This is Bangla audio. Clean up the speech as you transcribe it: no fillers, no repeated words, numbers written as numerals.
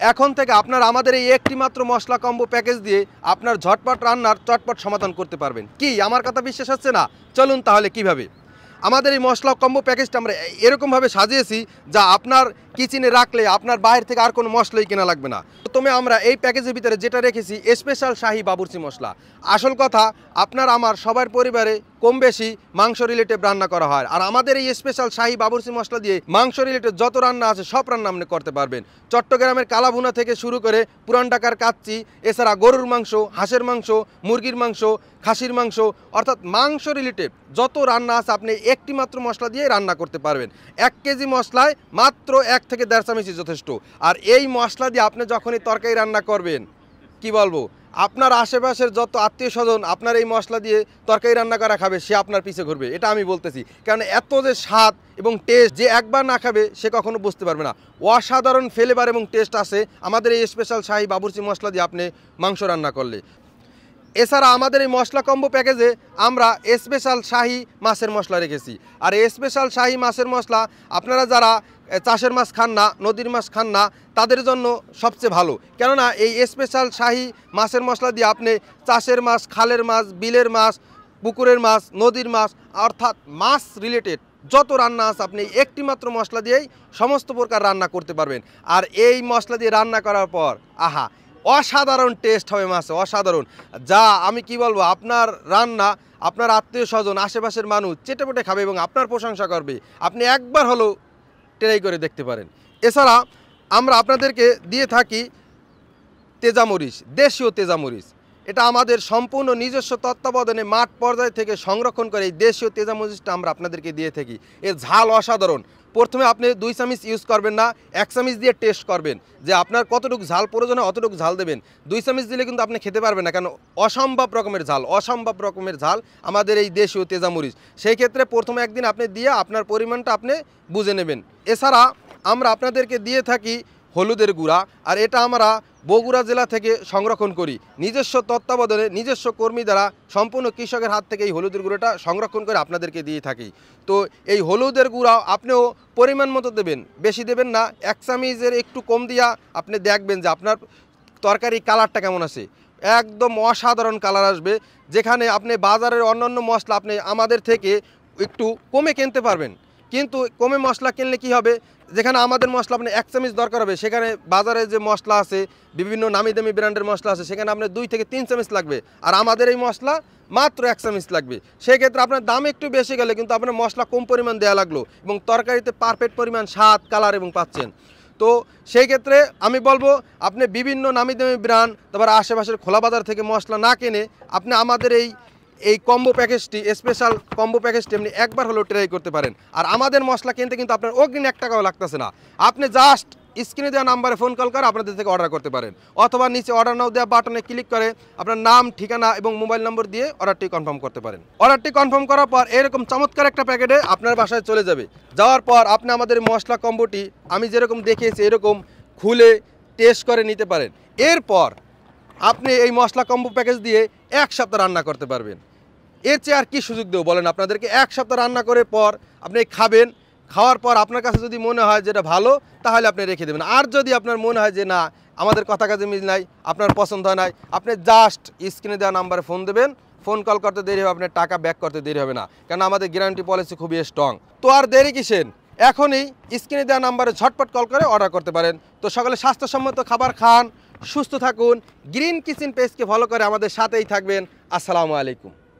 এখন থেকে আপনার আমাদের এই একটি মাত্র মশলা কম্বো প্যাকেজ দিয়ে আপনার ঝটপট রান্নার চটপট সমাধান করতে পারবেন। কি আমার কথা বিশ্বাস হচ্ছে না? চলুন তাহলে কিভাবে। আমাদের এই মশলা কম্বো প্যাকেজটা আমরা এরকমভাবে সাজিয়েছি যা আপনার কিচেনে রাখলে আপনার বাইরে থেকে আর কোনো মশলাই কেনা লাগবে না। প্রথমে আমরা এই প্যাকেজের ভিতরে যেটা রেখেছি স্পেশাল শাহী বাবুর্চি মশলা। আসল কথা, আপনার আমার সবার পরিবারে কম বেশি মাংস রিলেটেড রান্না করা হয়, আর আমাদের এই স্পেশাল শাহী বাবুর্চি মশলা দিয়ে মাংস রিলেটেড যত রান্না আছে সব রান্না আপনি করতে পারবেন। চট্টগ্রামের কালাভুনা থেকে শুরু করে পুরান ঢাকার কাচ্চি, এছাড়া গরুর মাংস, হাঁসের মাংস, মুরগির মাংস, খাসির মাংস, অর্থাৎ মাংস রিলেটেড যত রান্না আছে আপনি একটি মাত্র মশলা দিয়ে রান্না করতে পারবেন। 1 কেজি মশলায় মাত্র 1 থেকে 1.5 চামচই যথেষ্ট। আর এই মশলা দিয়ে আপনি যখনই তরকারি রান্না করবেন, কি বলবো, আপনার আশেপাশের যত আত্মীয় স্বজন আপনার এই মশলা দিয়ে তরকারি রান্না করা খাবে সে আপনার পিছে ঘুরবে, এটা আমি বলতেছি। কারণ এত যে স্বাদ এবং টেস্ট, যে একবার না খাবে সে কখনো বুঝতে পারবে না। অসাধারণ ফ্লেভার এবং টেস্ট আসে আমাদের এই স্পেশাল শাহী বাবুর্চি মশলা দিয়ে আপনি মাংস রান্না করলে। এছাড়া আমাদের এই মশলা কম্বো প্যাকেজে আমরা স্পেশাল শাহী মাছের মশলা রেখেছি। আর এই স্পেশাল শাহী মাছের মশলা আপনারা যারা চাষের মাছ খান না, নদীর মাছ খান না, তাদের জন্য সবচেয়ে ভালো। কেননা এই স্পেশাল শাহী মাছের মশলা দিয়ে আপনি চাষের মাছ, খালের মাছ, বিলের মাছ, পুকুরের মাছ, নদীর মাছ, অর্থাৎ মাছ রিলেটেড যত রান্না আছে আপনি একটি মাত্র মশলা দিয়েই সমস্ত প্রকার রান্না করতে পারবেন। আর এই মশলা দিয়ে রান্না করার পর আহা, অসাধারণ টেস্ট হবে মাছে, অসাধারণ। যা আমি কি বলবো, আপনার রান্না আপনার আত্মীয় স্বজন আশেপাশের মানুষ চেটেপুটে খাবে এবং আপনার প্রশংসা করবে। আপনি একবার হলেও ট্রাই করে দেখতে পারেন। এছাড়া আমরা আপনাদেরকে দিয়ে থাকি তেজামরিচ, দেশীয় তেজামরিচ। এটা আমাদের সম্পূর্ণ নিজস্ব তত্ত্বাবধানে মাঠ পর্যায় থেকে সংরক্ষণ করে এই দেশীয় তেজামরিচটা আমরা আপনাদেরকে দিয়ে থাকি। এর ঝাল অসাধারণ। প্রথমে আপনি 2 চামচ ইউজ করবেন না, 1 চামচ দিয়ে টেস্ট করবেন যে আপনার কতটুকু ঝাল প্রয়োজন হয় অতটুকু ঝাল দেবেন। 2 চামচ দিলে কিন্তু আপনি খেতে পারবেন না, কারণ অসম্ভব রকমের ঝাল, অসম্ভব রকমের ঝাল আমাদের এই দেশীয় তেজামরিচ। সেই ক্ষেত্রে প্রথমে একদিন আপনি দিয়ে আপনার পরিমাণটা আপনি বুঝে নেবেন। এছাড়া আমরা আপনাদেরকে দিয়ে থাকি হলুদের গুঁড়া, আর এটা আমরা বগুড়া জেলা থেকে সংরক্ষণ করি নিজস্ব তত্ত্বাবধানে, নিজস্ব কর্মী দ্বারা সম্পূর্ণ কৃষকের হাত থেকে এই হলুদের গুঁড়োটা সংরক্ষণ করে আপনাদেরকে দিয়ে থাকি। তো এই হলুদের গুঁড়া আপনিও পরিমাণ মতো দেবেন, বেশি দেবেন না। 1 চামচের একটু কম দিয়া আপনি দেখবেন যে আপনার তরকারি কালারটা কেমন আছে। একদম অসাধারণ কালার আসবে, যেখানে আপনি বাজারের অন্যান্য মশলা আপনি আমাদের থেকে একটু কমে কিনতে পারবেন। কিন্তু কমে মশলা কিনলে কি হবে, যেখানে আমাদের মশলা আপনি 1 চামচ দরকার হবে, সেখানে বাজারে যে মশলা আছে বিভিন্ন নামি দামি ব্র্যান্ডের মশলা আছে সেখানে আপনার 2 থেকে 3 চামচ লাগবে, আর আমাদের এই মশলা মাত্র 1 চামচ লাগবে। সেই ক্ষেত্রে আপনার দাম একটু বেশি গেলে কিন্তু আপনার মশলা কম পরিমাণ দেওয়া লাগলো এবং তরকারিতে পারফেক্ট পরিমাণ স্বাদ, কালার এবং পাচ্ছেন। তো সেই ক্ষেত্রে আমি বলবো আপনি বিভিন্ন নামি দামি ব্র্যান্ড, তারপর আশেপাশের খোলা বাজার থেকে মশলা না কিনে আপনি আমাদের এই কম্বো প্যাকেজটি, স্পেশাল কম্বো প্যাকেজটি আপনি একবার হলেও ট্রাই করতে পারেন। আর আমাদের মশলা কিনতে কিন্তু আপনার অগ্রিম 1 টাকাও লাগতেছে না। আপনি জাস্ট স্ক্রিনে দেওয়া নাম্বারে ফোন কল করে আপনাদের থেকে অর্ডার করতে পারেন, অথবা নিচে অর্ডার নাও দেওয়া বাটনে ক্লিক করে আপনার নাম, ঠিকানা এবং মোবাইল নম্বর দিয়ে অর্ডারটি কনফার্ম করতে পারেন। অর্ডারটি কনফার্ম করার পর এরকম চমৎকার একটা প্যাকেটে আপনার বাসায় চলে যাবে। যাওয়ার পর আপনি আমাদের মশলা কম্বোটি আমি যেরকম দেখিয়েছি এরকম খুলে টেস্ট করে নিতে পারেন। এরপর আপনি এই মশলা কম্বো প্যাকেজ দিয়ে 1 সপ্তাহ রান্না করতে পারবেন। এর চেয়ে আর কি সুযোগ দেবো বলেন আপনাদেরকে। 1 সপ্তাহ রান্না করে পর আপনি খাবেন, খাওয়ার পর আপনার কাছে যদি মনে হয় যেটা ভালো তাহলে আপনি রেখে দেবেন। আর যদি আপনার মনে হয় যে না আমাদের কথা কাজে মিল নাই, আপনার পছন্দ হয় নাই, আপনি জাস্ট স্ক্রিনে দেওয়া নাম্বারে ফোন দেবেন। ফোন কল করতে দেরি হবে, আপনার টাকা ব্যাক করতে দেরি হবে না, কারণ আমাদের গ্যারান্টি পলিসি খুবই স্ট্রং। তো আর দেরি কিসের, এখনই স্ক্রিনে দেওয়া নাম্বারে ঝটপট কল করে অর্ডার করতে পারেন। তো সকালে স্বাস্থ্যসম্মত খাবার খান, সুস্থ থাকুন। গ্রিন কিচেন পেজকে ফলো করে আমাদের সাথেই থাকবেন। আসসালামু আলাইকুম।